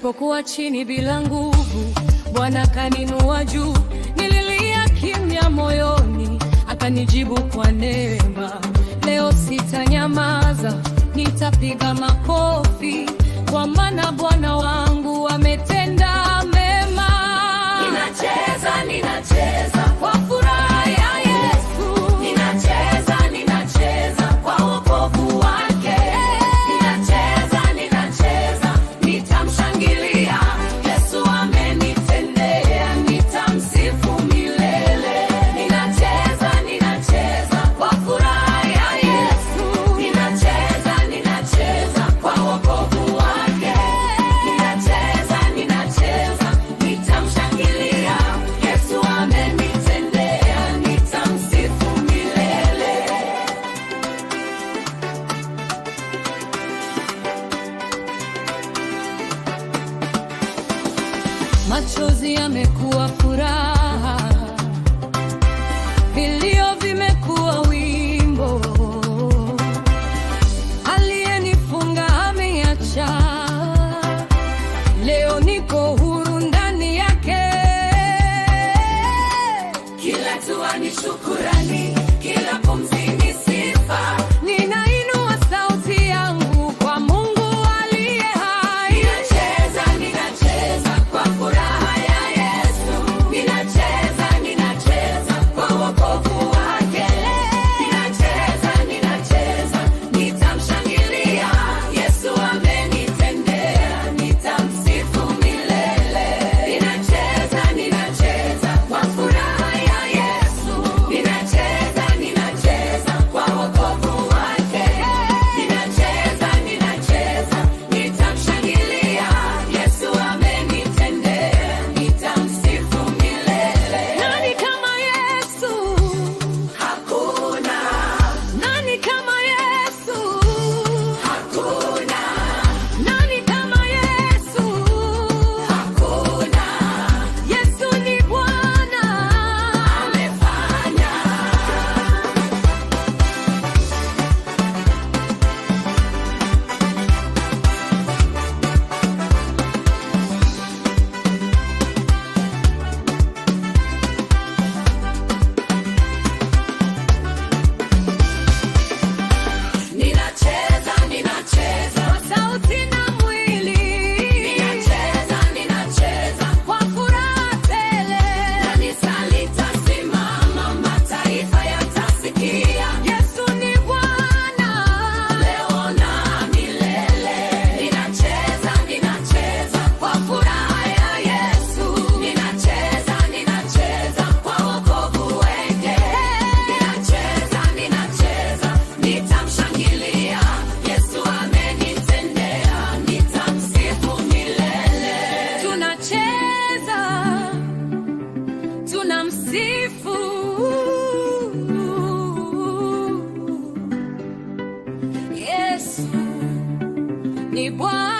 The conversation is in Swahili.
Nilipokuwa chini bila nguvu, Bwana kaninua juu. Nililia kimya moyoni, akanijibu kwa neema. Leo sitanyamaza, nitapiga makofi, kwa maana Bwana wangu ametenda mema. Ninacheza, ninacheza kwa furaha ya Yesu. Ninacheza, ninacheza kwa wokovu wake. Ninacheza, ninacheza, nitamshangilia. Yesu amenitendea, nitamsifu milele. Ninacheza, ninacheza kwa furaha ya Yesu. Ninacheza, ninacheza kwa wokovu wake. Ninacheza, ninacheza, nitamshangilia. Yesu amenitendea, nitamsifu milele. Machozi yamekuwa furaha, vilio vimekuwa wimbo. Aliyenifunga ameacha, leo niko huru ndani yake. Kila hatua ni shukrani, kila pumzi ni sifa. Ninainua sauti yangu kwa Mungu aliye hai. Ninacheza, ninacheza kwa furaha ya Yesu. Ninacheza, ninacheza kwa wokovu wake. Ninacheza, ninacheza, nitamshangilia. Yesu amenitendea, nitamsifu milele. Ninacheza, ninacheza kwa furaha ya Yesu. Ninacheza, ninacheza kwa wokovu wake. Ninacheza, ninacheza, nitamshangilia. Yesu amenitendea, nitamsifu milele. Nani kama Yesu? Hakuna. Nani kama Yesu? Hakuna. Nani kama Yesu? Hakuna. Yesu ni Bwana, amefanya. Ninacheza, ninacheza kwa sauti na mwili. Ninacheza, ninacheza kwa furaha tele. Kanisa litasimama, mataifa yatasikia. Yesu ni Bwana, leo na milele. Ninacheza, ninacheza kwa furaha ya Yesu. Ninacheza, ninacheza kwa wokovu wake. Ninacheza, ninacheza, nitamshangilia. Yesu amenitendea, nitamsifu milele. Tunacheza, tunamsifu. Yesu ni Bwana.